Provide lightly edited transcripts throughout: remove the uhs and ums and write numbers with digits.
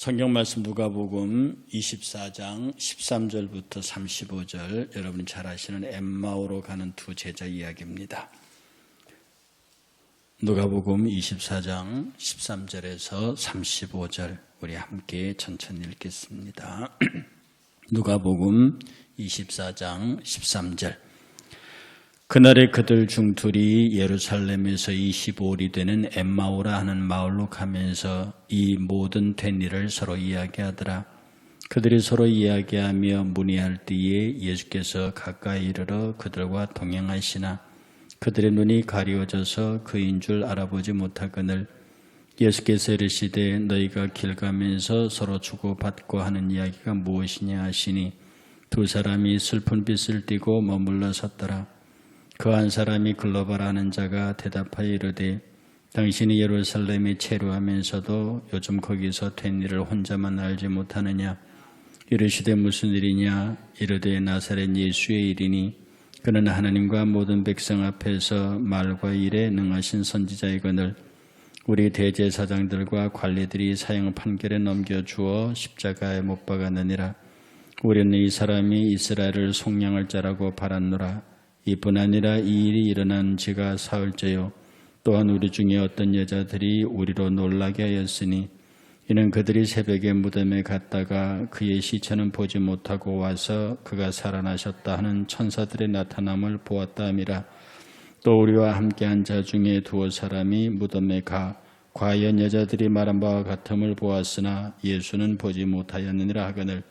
성경 말씀 누가복음 24장 13절부터 35절, 여러분이 잘 아시는 엠마오로 가는 두 제자 이야기입니다. 누가복음 24장 13절에서 35절 우리 함께 천천히 읽겠습니다. 누가복음 24장 13절. 그날에 그들 중 둘이 예루살렘에서 25일이 되는 엠마오라 하는 마을로 가면서 이 모든 된 일을 서로 이야기하더라. 그들이 서로 이야기하며 문의할 때에 예수께서 가까이 이르러 그들과 동행하시나 그들의 눈이 가리워져서 그인 줄 알아보지 못하거늘 예수께서 이르시되 너희가 길 가면서 서로 주고받고 하는 이야기가 무엇이냐 하시니 두 사람이 슬픈 빛을 띠고 머물러 섰더라. 그 한 사람이 글로바라 하는 자가 대답하여 이르되 당신이 예루살렘에 체류하면서도 요즘 거기서 된 일을 혼자만 알지 못하느냐. 이르시되 무슨 일이냐. 이르되 나사렛 예수의 일이니 그는 하나님과 모든 백성 앞에서 말과 일에 능하신 선지자이거늘 우리 대제사장들과 관리들이 사형 판결에 넘겨주어 십자가에 못 박았느니라. 우리는 이 사람이 이스라엘을 속량할 자라고 바랐노라. 이뿐 아니라 이 일이 일어난 지가 사흘째요. 또한 우리 중에 어떤 여자들이 우리로 놀라게 하였으니 이는 그들이 새벽에 무덤에 갔다가 그의 시체는 보지 못하고 와서 그가 살아나셨다 하는 천사들의 나타남을 보았다 함이라. 또 우리와 함께한 자 중에 두어 사람이 무덤에 가 과연 여자들이 말한 바와 같음을 보았으나 예수는 보지 못하였느니라 하거늘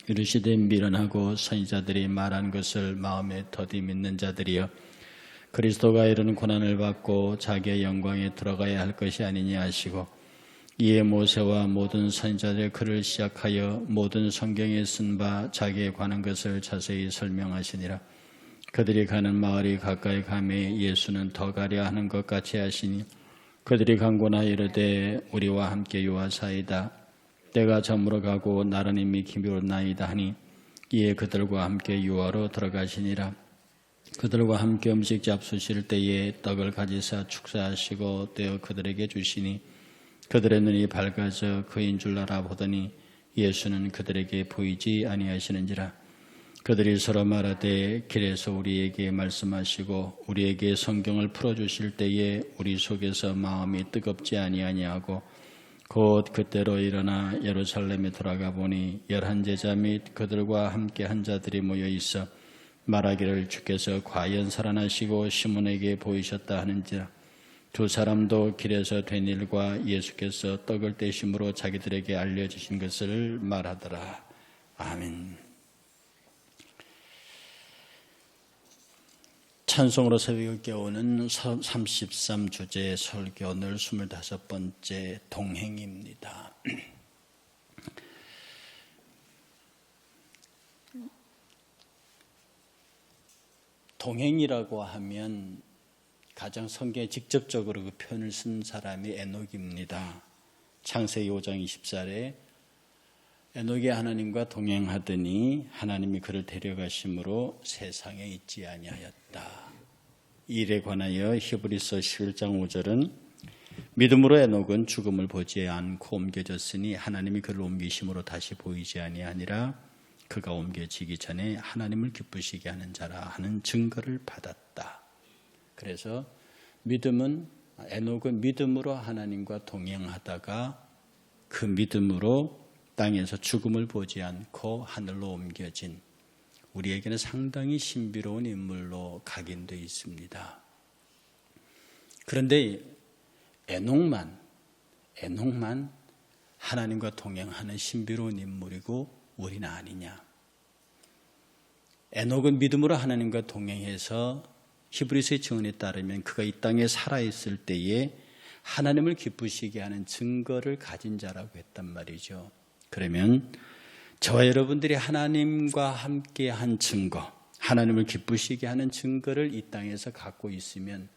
이르시되 미련하고 선지자들이 말한 것을 마음에 더디 믿는 자들이여 그리스도가 이르는 고난을 받고 자기의 영광에 들어가야 할 것이 아니냐 하시고 이에 모세와 모든 선지자들의 글을 시작하여 모든 성경에 쓴 바 자기에 관한 것을 자세히 설명하시니라. 그들이 가는 마을이 가까이 가매 예수는 더 가려 하는 것 같이 하시니 그들이 간구하여 이르되 우리와 함께 요하사이다. 때가 저물어 가고 날은 이미 기미로나이다 하니 이에 그들과 함께 유하로 들어가시니라. 그들과 함께 음식 잡수실 때에 떡을 가지사 축사하시고 떼어 그들에게 주시니 그들의 눈이 밝아져 그인 줄 알아보더니 예수는 그들에게 보이지 아니하시는지라. 그들이 서로 말하되 길에서 우리에게 말씀하시고 우리에게 성경을 풀어주실 때에 우리 속에서 마음이 뜨겁지 아니하냐고 곧 그때로 일어나 예루살렘에 돌아가 보니 11제자 및 그들과 함께 한 자들이 모여 있어 말하기를 주께서 과연 살아나시고 시몬에게 보이셨다 하는지라. 두 사람도 길에서 된 일과 예수께서 떡을 떼심으로 자기들에게 알려주신 것을 말하더라. 아멘. 찬송으로 새벽을 깨우는 33 주제 설교 오늘 25번째 동행입니다. 동행이라고 하면 가장 성경에 직접적으로 그 표현을 쓴 사람이 에녹입니다. 창세기 5장 20절에 에녹이 하나님과 동행하더니 하나님이 그를 데려가심으로 세상에 있지 아니하였다. 이 일에 관하여 히브리서 11장 5절은 믿음으로 에녹은 죽음을 보지 않고 옮겨졌으니 하나님이 그를 옮기심으로 다시 보이지 아니하니라. 그가 옮겨지기 전에 하나님을 기쁘시게 하는 자라 하는 증거를 받았다. 그래서 에녹은 믿음으로 하나님과 동행하다가 그 믿음으로 땅에서 죽음을 보지 않고 하늘로 옮겨진 우리에게는 상당히 신비로운 인물로 각인되어 있습니다. 그런데 에녹만 하나님과 동행하는 신비로운 인물이고 우리는 아니냐. 에녹은 믿음으로 하나님과 동행해서 히브리서의 증언에 따르면 그가 이 땅에 살아있을 때에 하나님을 기쁘시게 하는 증거를 가진 자라고 했단 말이죠. 그러면 저와 여러분들이 하나님과 함께 한 증거, 하나님을 기쁘시게 하는 증거를 이 땅에서 갖고 있으면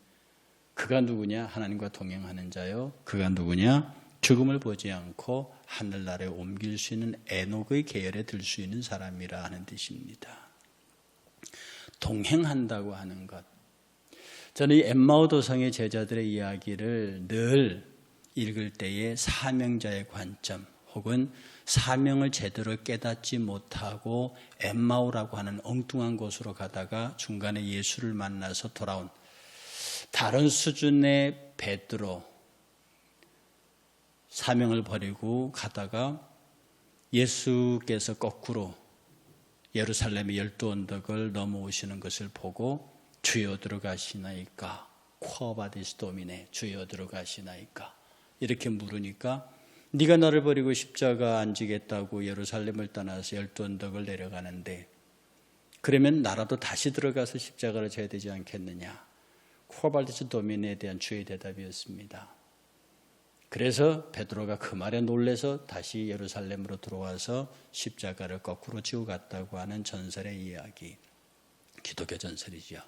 그가 누구냐? 하나님과 동행하는 자요. 그가 누구냐? 죽음을 보지 않고 하늘나라에 옮길 수 있는 에녹의 계열에 들 수 있는 사람이라 하는 뜻입니다. 동행한다고 하는 것. 저는 이 엠마오 도성의 제자들의 이야기를 늘 읽을 때에 사명자의 관점 혹은 사명을 제대로 깨닫지 못하고 엠마오라고 하는 엉뚱한 곳으로 가다가 중간에 예수를 만나서 돌아온 다른 수준의 베드로, 사명을 버리고 가다가 예수께서 거꾸로 예루살렘의 12언덕을 넘어오시는 것을 보고 주여 들어가시나이까? 쿼바디스 도미네, 주여 들어가시나이까? 이렇게 물으니까 네가 나를 버리고 십자가 안 지겠다고 예루살렘을 떠나서 12언덕을 내려가는데 그러면 나라도 다시 들어가서 십자가를 져야 되지 않겠느냐? 쿼바디스 도미네에 대한 주의 대답이었습니다. 그래서 베드로가 그 말에 놀라서 다시 예루살렘으로 들어와서 십자가를 거꾸로 지고 갔다고 하는 전설의 이야기, 기독교 전설이죠.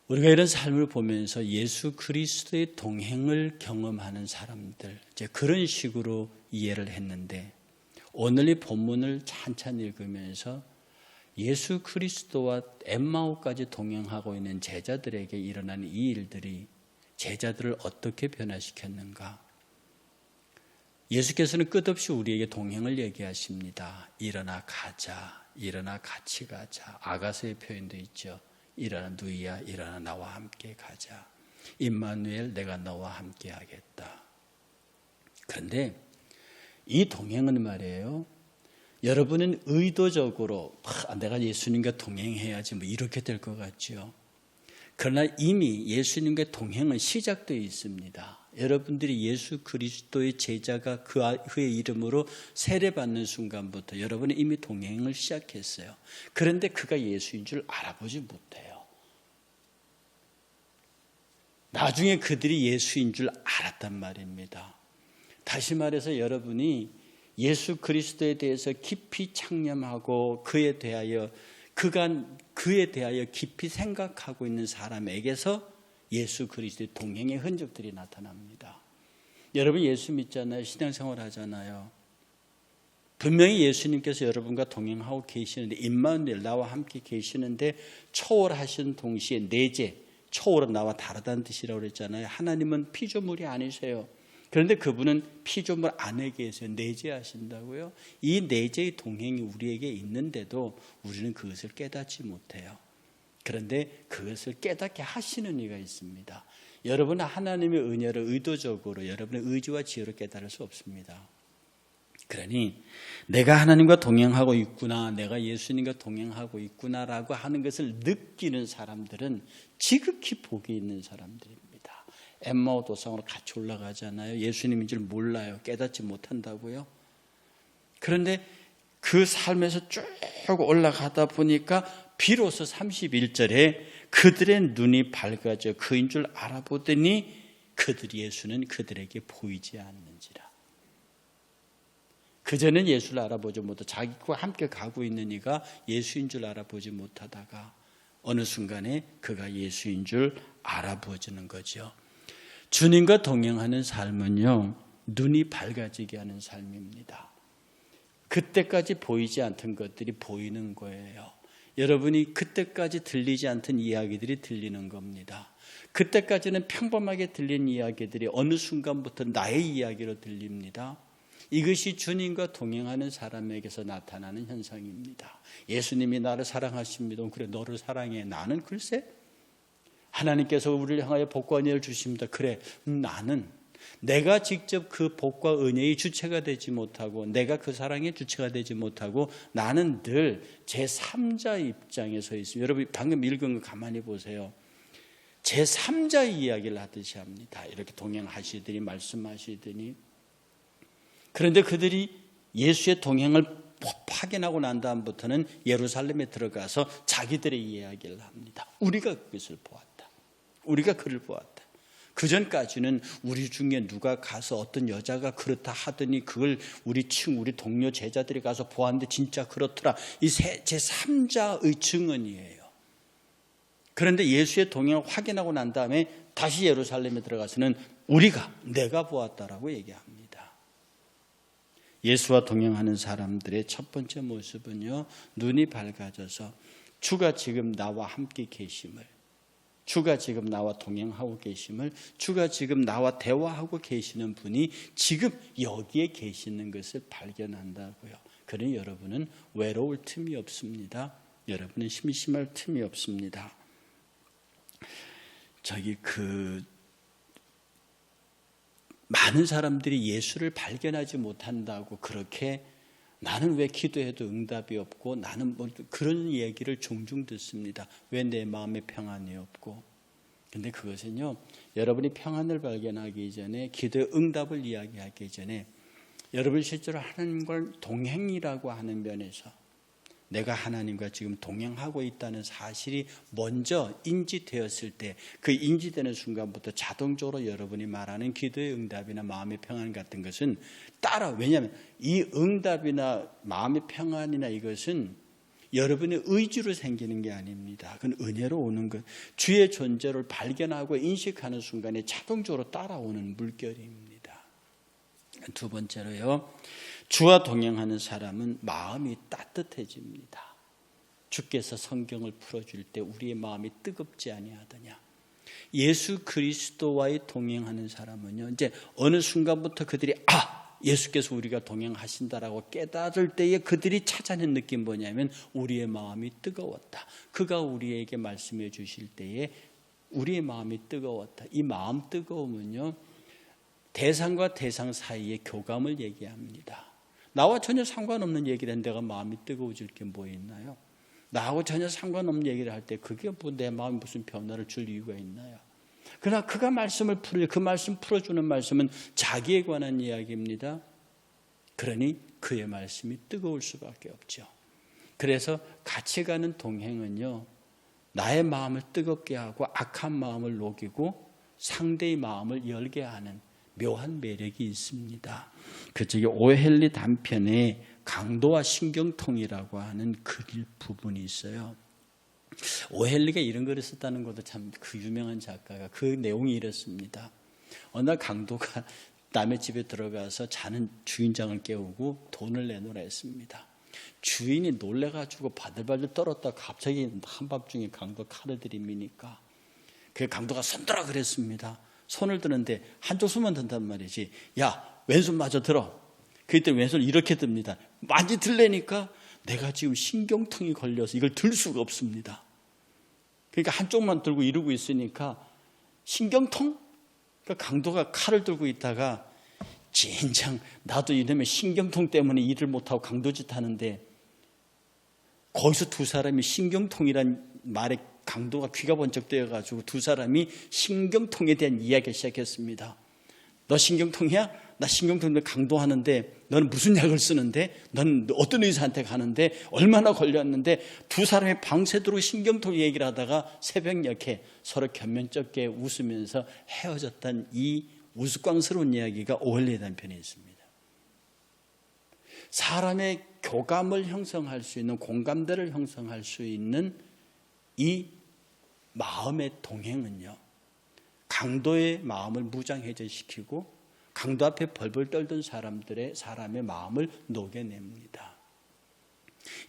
우리가 이런 삶을 보면서 예수 그리스도의 동행을 경험하는 사람들, 이제 그런 식으로 이해를 했는데 오늘 이 본문을 찬찬히 읽으면서 예수 그리스도와 엠마오까지 동행하고 있는 제자들에게 일어나는 이 일들이 제자들을 어떻게 변화시켰는가? 예수께서는 끝없이 우리에게 동행을 얘기하십니다. 일어나 가자, 일어나 같이 가자. 아가서의 표현도 있죠. 일어나 누이야, 일어나 나와 함께 가자. 임마누엘, 내가 너와 함께 하겠다. 그런데 이 동행은 말이에요, 여러분은 의도적으로 내가 예수님과 동행해야지 뭐 이렇게 될 것 같죠. 그러나 이미 예수님과 동행은 시작되어 있습니다. 여러분들이 예수 그리스도의 제자가 그의 이름으로 세례받는 순간부터 여러분은 이미 동행을 시작했어요. 그런데 그가 예수인 줄 알아보지 못해요. 나중에 그들이 예수인 줄 알았단 말입니다. 다시 말해서 여러분이 예수 그리스도에 대해서 깊이 창념하고 그에 대하여 깊이 생각하고 있는 사람에게서 예수 그리스도의 동행의 흔적들이 나타납니다. 여러분 예수 믿잖아요. 신앙생활 하잖아요. 분명히 예수님께서 여러분과 동행하고 계시는데 임마누엘 나와 함께 계시는데 초월하신 동시에 내재, 초월은 나와 다르다는 뜻이라고 그랬잖아요. 하나님은 피조물이 아니세요. 그런데 그분은 피조물 안에 계세요. 내재하신다고요. 이 내재의 동행이 우리에게 있는데도 우리는 그것을 깨닫지 못해요. 그런데 그것을 깨닫게 하시는 이가 있습니다. 여러분은 하나님의 은혜를 의도적으로 여러분의 의지와 지혜로 깨달을 수 없습니다. 그러니 내가 하나님과 동행하고 있구나, 내가 예수님과 동행하고 있구나라고 하는 것을 느끼는 사람들은 지극히 복이 있는 사람들입니다. 엠마오 도상으로 같이 올라가잖아요. 예수님인 줄 몰라요. 깨닫지 못한다고요. 그런데 그 삶에서 쭉 올라가다 보니까 비로소 31절에 그들의 눈이 밝아져 그인 줄 알아보더니 예수는 그들에게 보이지 않는지라. 그전엔 예수를 알아보지 못하고 자기와 함께 가고 있는 이가 예수인 줄 알아보지 못하다가 어느 순간에 그가 예수인 줄 알아보지는 거죠. 주님과 동행하는 삶은요, 눈이 밝아지게 하는 삶입니다. 그때까지 보이지 않던 것들이 보이는 거예요. 여러분이 그때까지 들리지 않던 이야기들이 들리는 겁니다. 그때까지는 평범하게 들린 이야기들이 어느 순간부터 나의 이야기로 들립니다. 이것이 주님과 동행하는 사람에게서 나타나는 현상입니다. 예수님이 나를 사랑하십니다. 그래, 너를 사랑해. 나는 글쎄 하나님께서 우리를 향하여 복과 은혜를 주십니다. 그래, 나는 내가 직접 그 복과 은혜의 주체가 되지 못하고 내가 그 사랑의 주체가 되지 못하고 나는 늘 제3자 입장에 서 있습니다. 여러분 방금 읽은 거 가만히 보세요. 제3자 이야기를 하듯이 합니다. 이렇게 동행하시더니 말씀하시더니. 그런데 그들이 예수의 동행을 확인하고 난 다음부터는 예루살렘에 들어가서 자기들의 이야기를 합니다. 우리가 그것을 보았다. 우리가 그를 보았다. 그 전까지는 우리 중에 누가 가서 어떤 여자가 그렇다 하더니 그걸 우리 동료 제자들이 가서 보았는데 진짜 그렇더라. 이 제3자의 증언이에요. 그런데 예수의 동행을 확인하고 난 다음에 다시 예루살렘에 들어가서는 내가 보았다라고 얘기합니다. 예수와 동행하는 사람들의 첫 번째 모습은요, 눈이 밝아져서 주가 지금 나와 함께 계심을, 주가 지금 나와 동행하고 계심을, 주가 지금 나와 대화하고 계시는 분이 지금 여기에 계시는 것을 발견한다고요. 그러니 여러분은 외로울 틈이 없습니다. 여러분은 심심할 틈이 없습니다. 많은 사람들이 예수를 발견하지 못한다고 그렇게 나는 왜 기도해도 응답이 없고 나는 그런 얘기를 종종 듣습니다. 왜 내 마음에 평안이 없고. 근데 그것은요, 여러분이 평안을 발견하기 전에, 기도의 응답을 이야기하기 전에 여러분이 실제로 하나님과 동행이라고 하는 면에서 내가 하나님과 지금 동행하고 있다는 사실이 먼저 인지되었을 때, 그 인지되는 순간부터 자동적으로 여러분이 말하는 기도의 응답이나 마음의 평안 같은 것은 왜냐하면 이 응답이나 마음의 평안이나 이것은 여러분의 의지로 생기는 게 아닙니다. 그건 은혜로 오는 것. 주의 존재를 발견하고 인식하는 순간에 자동적으로 따라오는 물결입니다. 두 번째로요, 주와 동행하는 사람은 마음이 따뜻해집니다. 주께서 성경을 풀어줄 때 우리의 마음이 뜨겁지 아니하더냐. 예수 그리스도와의 동행하는 사람은요, 이제 어느 순간부터 그들이 예수께서 우리가 동행하신다라고 깨달을 때에 그들이 찾아낸 느낌 뭐냐면 우리의 마음이 뜨거웠다. 그가 우리에게 말씀해 주실 때에 우리의 마음이 뜨거웠다. 이 마음 뜨거움은요, 대상과 대상 사이의 교감을 얘기합니다. 나와 전혀 상관없는 얘기를 한 내가 마음이 뜨거워질 게 뭐 있나요? 나하고 전혀 상관없는 얘기를 할 때 그게 내 마음에 무슨 변화를 줄 이유가 있나요? 그러나 그가 그 말씀 풀어주는 말씀은 자기에 관한 이야기입니다. 그러니 그의 말씀이 뜨거울 수밖에 없죠. 그래서 같이 가는 동행은요, 나의 마음을 뜨겁게 하고 악한 마음을 녹이고 상대의 마음을 열게 하는 묘한 매력이 있습니다. 그쪽에 오헬리 단편에 강도와 신경통이라고 하는 그 부분이 있어요. 오헬리가 이런 글을 썼다는 것도 참 그 유명한 작가가 그 내용이 이렇습니다. 어느 날 강도가 남의 집에 들어가서 자는 주인장을 깨우고 돈을 내놓으라 했습니다. 주인이 놀래가지고 바들바들 떨었다 갑자기 한밤중에 강도 칼을 들이미니까 그 강도가 손들어 그랬습니다. 손을 드는데 한쪽 손만 든단 말이지. 야, 왼손 마저 들어. 그때 왼손을 이렇게 듭니다. 많이 들래니까 내가 지금 신경통이 걸려서 이걸 들 수가 없습니다. 그러니까 한쪽만 들고 이러고 있으니까 신경통? 그러니까 강도가 칼을 들고 있다가 진정 나도 이러면 신경통 때문에 일을 못하고 강도짓 하는데, 거기서 두 사람이 신경통이란 말에 강도가 귀가 번쩍 뜨여가지고 두 사람이 신경통에 대한 이야기를 시작했습니다. 너 신경통이야? 나 신경통인데 강도하는데 너는 무슨 약을 쓰는데? 너는 어떤 의사한테 가는데? 얼마나 걸렸는데? 두 사람이 밤새도록 신경통 얘기를 하다가 새벽녘에 서로 견면쩍게 웃으면서 헤어졌던 이 우스꽝스러운 이야기가 오헬리의 단편에 있습니다. 사람의 교감을 형성할 수 있는, 공감대를 형성할 수 있는 이 마음의 동행은요, 강도의 마음을 무장해제시키고 강도 앞에 벌벌 떨던 사람의 마음을 녹여냅니다.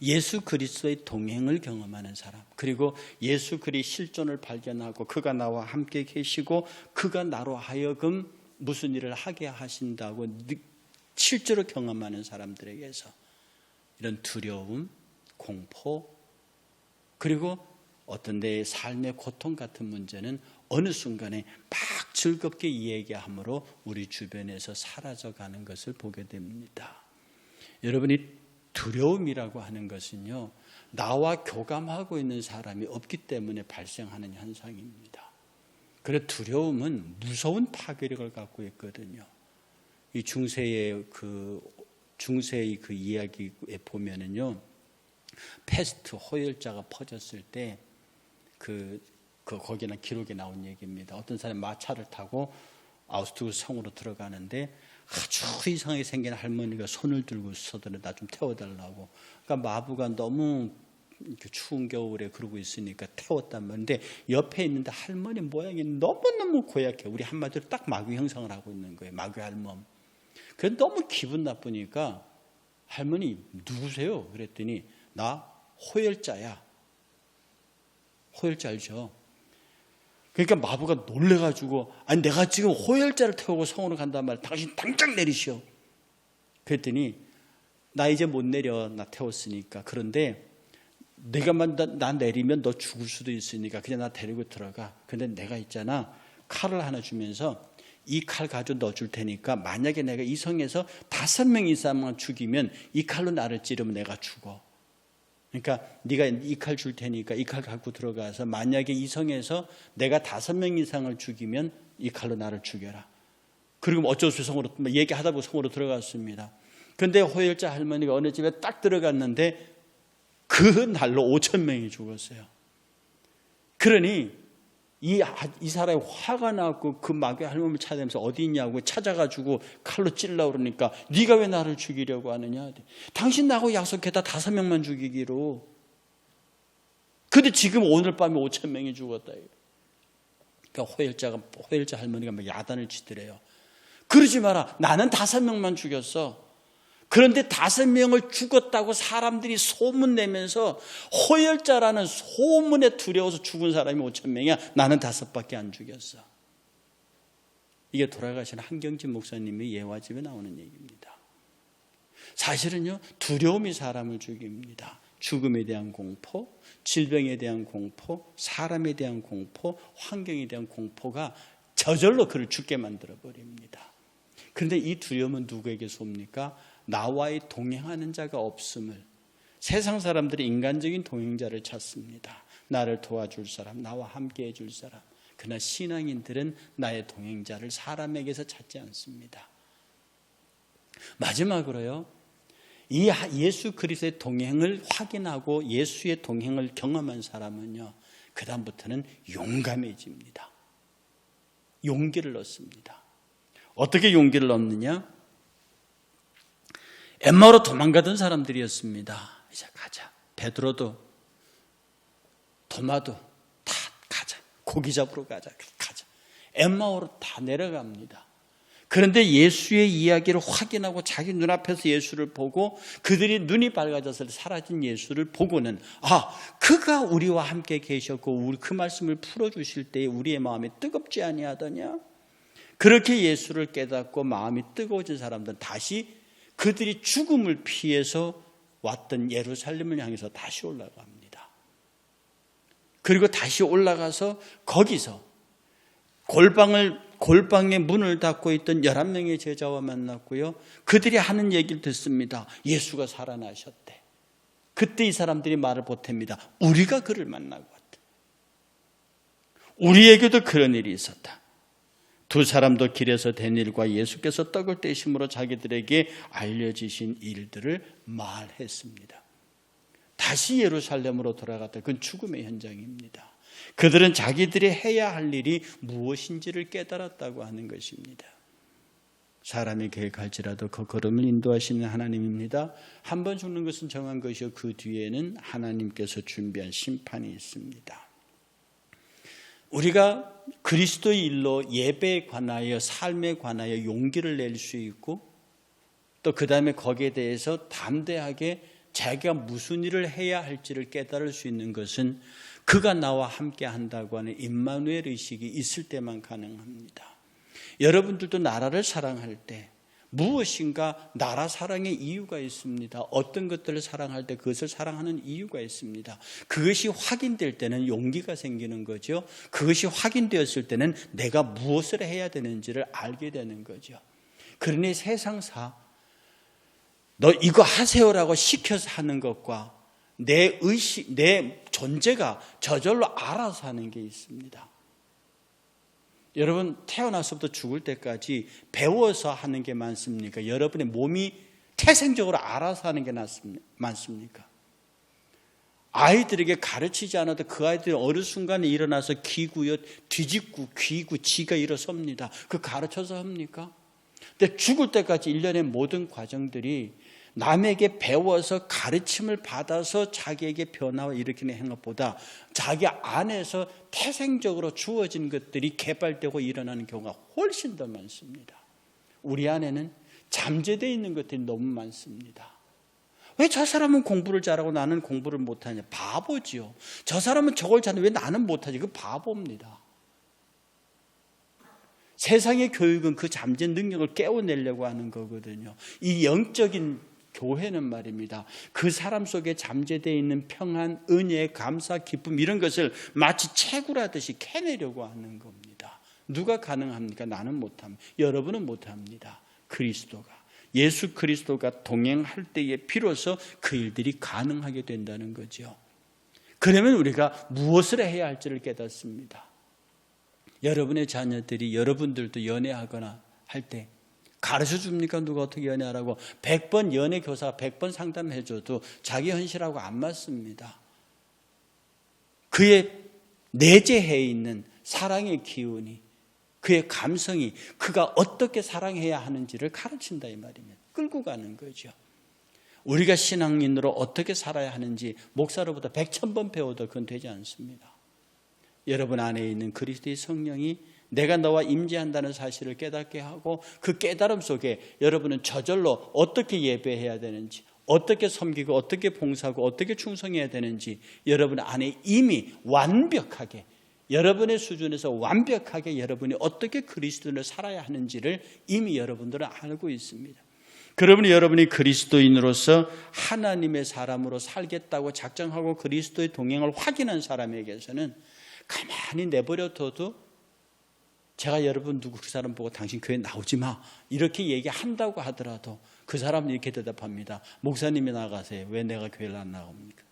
예수 그리스도의 동행을 경험하는 사람, 그리고 예수 그리스도의 실존을 발견하고 그가 나와 함께 계시고 그가 나로 하여금 무슨 일을 하게 하신다고 실제로 경험하는 사람들에게서 이런 두려움, 공포, 그리고 어떤 데의 삶의 고통 같은 문제는 어느 순간에 막 즐겁게 이야기함으로 우리 주변에서 사라져가는 것을 보게 됩니다. 여러분이 두려움이라고 하는 것은요, 나와 교감하고 있는 사람이 없기 때문에 발생하는 현상입니다. 그래서 두려움은 무서운 파괴력을 갖고 있거든요. 이 중세의 그 이야기에 보면은요, 패스트 호열자가 퍼졌을 때 거기는 기록에 나온 얘기입니다. 어떤 사람이 마차를 타고 아우스트리스 성으로 들어가는데 아주 이상하게 생긴 할머니가 손을 들고 서더래 나 좀 태워달라고. 그러니까 마부가 너무 추운 겨울에 그러고 있으니까 태웠단 말인데 옆에 있는데 할머니 모양이 너무너무 고약해. 우리 한마디로 딱 마귀 형상을 하고 있는 거예요. 마귀 할멈. 그래서 너무 기분 나쁘니까 할머니 누구세요? 그랬더니 나 호열자야. 호열자 알죠? 그러니까 마부가 놀래가지고 아니 내가 지금 호열자를 태우고 성으로 간단 말이야. 당신 당장 내리시오. 그랬더니 나 이제 못 내려. 나 태웠으니까. 그런데 내가만 나 내리면 너 죽을 수도 있으니까 그냥 나 데리고 들어가. 근데 내가 있잖아. 칼을 하나 주면서 이 칼 가지고 넣어줄 테니까 만약에 내가 이 성에서 5명 이상만 죽이면 이 칼로 나를 찌르면 내가 죽어. 그러니까 네가 이 칼 줄 테니까 이 칼 갖고 들어가서 만약에 이 성에서 내가 5명 이상을 죽이면 이 칼로 나를 죽여라. 그리고 어쩔 수 없이 성으로 얘기하다 보고 성으로 들어갔습니다. 그런데 호열자 할머니가 어느 집에 딱 들어갔는데 그 날로 5,000명이 죽었어요. 그러니 이 사람이 화가 나고 그 마귀 할머니를 찾아내면서 어디 있냐고 찾아가지고 칼로 찔러고 그러니까 네가 왜 나를 죽이려고 하느냐. 당신 나하고 약속했다 5명만 죽이기로. 근데 지금 오늘 밤에 5,000명이 죽었다. 그러니까 호열자 할머니가 막 야단을 치더래요. 그러지 마라. 나는 5명만 죽였어. 그런데 5명을 죽었다고 사람들이 소문내면서 호열자라는 소문에 두려워서 죽은 사람이 5,000명이야. 나는 5밖에 안 죽였어. 이게 돌아가신 한경진 목사님의 예화집에 나오는 얘기입니다. 사실은요, 두려움이 사람을 죽입니다. 죽음에 대한 공포, 질병에 대한 공포, 사람에 대한 공포, 환경에 대한 공포가 저절로 그를 죽게 만들어 버립니다. 그런데 이 두려움은 누구에게 쏩니까? 나와의 동행하는 자가 없음을. 세상 사람들이 인간적인 동행자를 찾습니다. 나를 도와줄 사람, 나와 함께 해줄 사람. 그러나 신앙인들은 나의 동행자를 사람에게서 찾지 않습니다. 마지막으로요, 이 예수 그리스도의 동행을 확인하고 예수의 동행을 경험한 사람은요, 그 다음부터는 용감해집니다. 용기를 얻습니다. 어떻게 용기를 얻느냐? 엠마오로 도망가던 사람들이었습니다. 이제 가자. 베드로도 도마도 다 가자. 고기 잡으러 가자. 엠마오로 다 내려갑니다. 그런데 예수의 이야기를 확인하고 자기 눈앞에서 예수를 보고 그들이 눈이 밝아져서 사라진 예수를 보고는 그가 우리와 함께 계셨고 우리 그 말씀을 풀어주실 때에 우리의 마음이 뜨겁지 아니하더냐. 그렇게 예수를 깨닫고 마음이 뜨거워진 사람들은 다시 그들이 죽음을 피해서 왔던 예루살렘을 향해서 다시 올라갑니다. 그리고 다시 올라가서 거기서 골방의 문을 닫고 있던 11명의 제자와 만났고요. 그들이 하는 얘기를 듣습니다. 예수가 살아나셨대. 그때 이 사람들이 말을 보탭니다. 우리가 그를 만나고 왔다. 우리에게도 그런 일이 있었다. 두 사람도 길에서 된 일과 예수께서 떡을 떼심으로 자기들에게 알려지신 일들을 말했습니다. 다시 예루살렘으로 돌아갔다. 그건 죽음의 현장입니다. 그들은 자기들이 해야 할 일이 무엇인지를 깨달았다고 하는 것입니다. 사람이 계획할지라도 그 걸음을 인도하시는 하나님입니다. 한 번 죽는 것은 정한 것이요 그 뒤에는 하나님께서 준비한 심판이 있습니다. 우리가 그리스도의 일로 예배에 관하여 삶에 관하여 용기를 낼 수 있고 또 그 다음에 거기에 대해서 담대하게 자기가 무슨 일을 해야 할지를 깨달을 수 있는 것은 그가 나와 함께 한다고 하는 임마누엘 의식이 있을 때만 가능합니다. 여러분들도 나라를 사랑할 때 무엇인가 나라 사랑의 이유가 있습니다. 어떤 것들을 사랑할 때 그것을 사랑하는 이유가 있습니다. 그것이 확인될 때는 용기가 생기는 거죠. 그것이 확인되었을 때는 내가 무엇을 해야 되는지를 알게 되는 거죠. 그러니 세상사 너 이거 하세요라고 시켜서 하는 것과 내 의식, 내 존재가 저절로 알아서 하는 게 있습니다. 여러분 태어나서부터 죽을 때까지 배워서 하는 게 많습니까? 여러분의 몸이 태생적으로 알아서 하는 게 많습니까? 아이들에게 가르치지 않아도 그 아이들이 어느 순간에 일어나서 기구요 뒤집고 귀고 지가 일어섭니다. 그 가르쳐서 합니까? 근데 죽을 때까지 일련의 모든 과정들이 남에게 배워서 가르침을 받아서 자기에게 변화를 일으키는 행업보다 자기 안에서 태생적으로 주어진 것들이 개발되고 일어나는 경우가 훨씬 더 많습니다. 우리 안에는 잠재되어 있는 것들이 너무 많습니다. 왜 저 사람은 공부를 잘하고 나는 공부를 못하냐? 바보지요. 저 사람은 저걸 잘하는데 왜 나는 못하지? 그 바보입니다. 세상의 교육은 그 잠재 능력을 깨워내려고 하는 거거든요. 이 영적인 교회는 말입니다, 그 사람 속에 잠재되어 있는 평안, 은혜, 감사, 기쁨 이런 것을 마치 채굴하듯이 캐내려고 하는 겁니다. 누가 가능합니까? 나는 못합니다. 여러분은 못합니다. 그리스도가, 예수 그리스도가 동행할 때에 비로소 그 일들이 가능하게 된다는 거죠. 그러면 우리가 무엇을 해야 할지를 깨닫습니다. 여러분의 자녀들이, 여러분들도 연애하거나 할 때 가르쳐 줍니까? 누가 어떻게 연애하라고 100번 연애 교사가 100번 상담해줘도 자기 현실하고 안 맞습니다. 그의 내재해 있는 사랑의 기운이, 그의 감성이, 그가 어떻게 사랑해야 하는지를 가르친다 이 말이면 끌고 가는 거죠. 우리가 신앙인으로 어떻게 살아야 하는지 목사로부터 100,000번 배워도 그건 되지 않습니다. 여러분 안에 있는 그리스도의 성령이 내가 너와 임재한다는 사실을 깨닫게 하고, 그 깨달음 속에 여러분은 저절로 어떻게 예배해야 되는지, 어떻게 섬기고 어떻게 봉사하고 어떻게 충성해야 되는지 여러분 안에 이미 완벽하게, 여러분의 수준에서 완벽하게 여러분이 어떻게 그리스도인을 살아야 하는지를 이미 여러분들은 알고 있습니다. 그러면 여러분이 그리스도인으로서 하나님의 사람으로 살겠다고 작정하고 그리스도의 동행을 확인한 사람에게서는 가만히 내버려둬도, 제가 여러분 누구 그 사람 보고 당신 교회 나오지 마 이렇게 얘기한다고 하더라도 그 사람은 이렇게 대답합니다. 목사님이 나가세요. 왜 내가 교회를 안 나갑니까?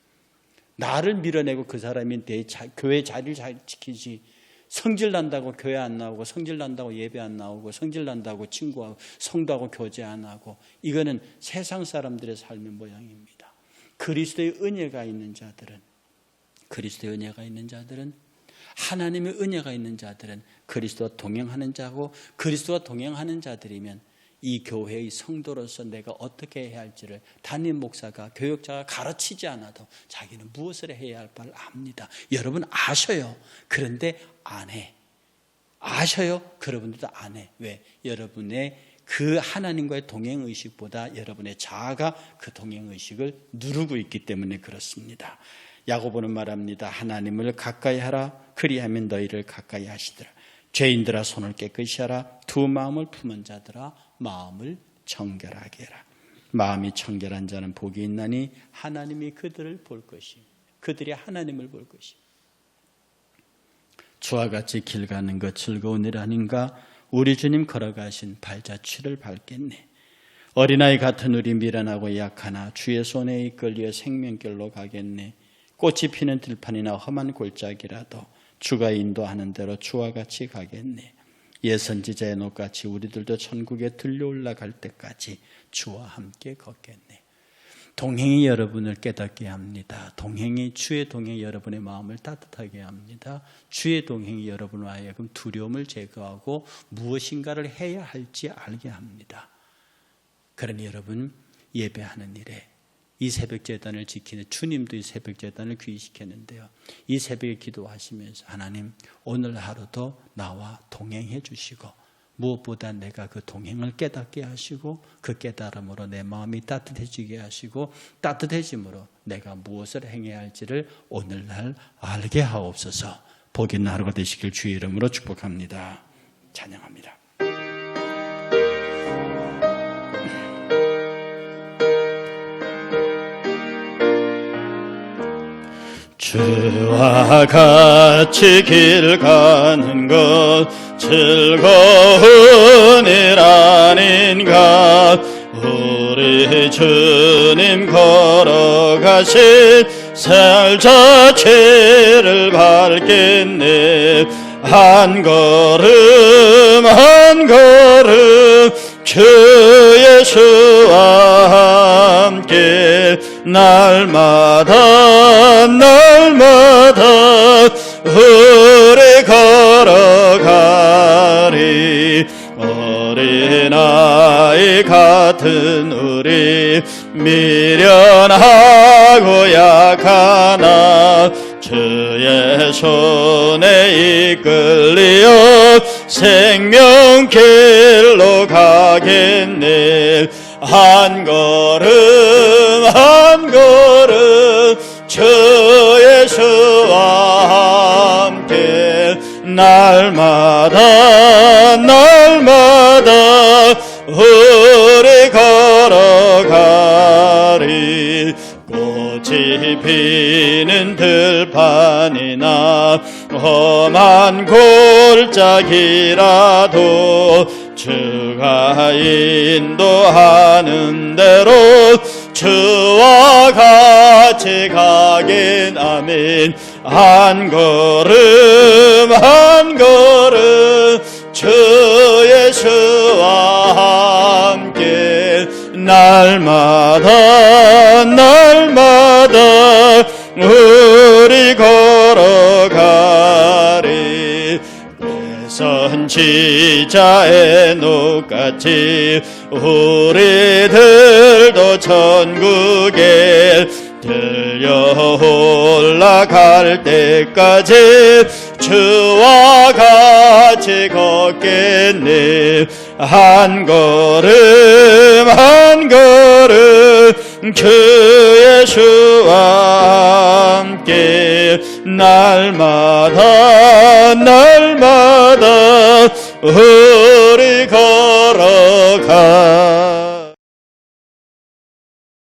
나를 밀어내고 그 사람이 내 교회 자리를 잘 지키지, 성질 난다고 교회 안 나오고, 성질 난다고 예배 안 나오고, 성질 난다고 친구하고 성도하고 교제 안 하고, 이거는 세상 사람들의 삶의 모양입니다. 그리스도의 은혜가 있는 자들은, 그리스도의 은혜가 있는 자들은, 하나님의 은혜가 있는 자들은 그리스도와 동행하는 자고, 그리스도와 동행하는 자들이면 이 교회의 성도로서 내가 어떻게 해야 할지를 담임 목사가, 교역자가 가르치지 않아도 자기는 무엇을 해야 할 바를 압니다. 여러분 아셔요. 그런데 안 해. 아셔요. 여러분들도 안 해. 왜? 여러분의 그 하나님과의 동행의식보다 여러분의 자아가 그 동행의식을 누르고 있기 때문에 그렇습니다. 야고보는 말합니다. 하나님을 가까이 하라. 그리하면 너희를 가까이 하시더라. 죄인들아 손을 깨끗이 하라. 두 마음을 품은 자들아 마음을 청결하게 해라. 마음이 청결한 자는 복이 있나니 하나님이 그들을 볼 것이며 그들이 하나님을 볼 것이며. 주와 같이 길 가는 것 즐거운 일 아닌가? 우리 주님 걸어가신 발자취를 밟겠네. 어린아이 같은 우리 미련하고 약하나 주의 손에 이끌려 생명길로 가겠네. 꽃이 피는 들판이나 험한 골짜기라도 주가 인도하는 대로 주와 같이 가겠네. 예선지자의 녹같이 우리들도 천국에 들려 올라갈 때까지 주와 함께 걷겠네. 동행이 여러분을 깨닫게 합니다. 동행이, 주의 동행이 여러분의 마음을 따뜻하게 합니다. 주의 동행이 여러분과 하여금 두려움을 제거하고 무엇인가를 해야 할지 알게 합니다. 그러니 여러분 예배하는 일에, 이 새벽 제단을 지키는 주님도 이 새벽 제단을 귀시켰는데요. 이 새벽에 기도하시면서 하나님 오늘 하루도 나와 동행해 주시고, 무엇보다 내가 그 동행을 깨닫게 하시고, 그 깨달음으로 내 마음이 따뜻해지게 하시고, 따뜻해짐으로 내가 무엇을 행해야 할지를 오늘날 알게 하옵소서. 복 있는 하루가 되시길 주의 이름으로 축복합니다. 찬양합니다. 주와 같이 길 가는 것 즐거운 일 아닌가? 우리 주님 걸어가신 살 자체를 밟겠네. 한 걸음 한 걸음 주 예수와 함께 날마다 우리 걸어가리. 어린아이 같은 우리 미련하고 약하나 주의 손에 이끌려 생명길로 가겠네. 한 걸음 한 걸음 주 예수와 함께 날마다 우리 걸어가리. 꽃이 피는 들판이나 험한 골짜기라도 주가 인도하는 대로 주와 같이 가긴 아멘. 한 걸음 한 걸음 주 예수와 함께 날마다 날마다 우리 걸어가리. 선지자의 녹같이 우리들도 천국에 들려 올라갈 때까지 주와 같이 걷겠네. 한 걸음 한 걸음 주 예수와 함께 날마다 날마다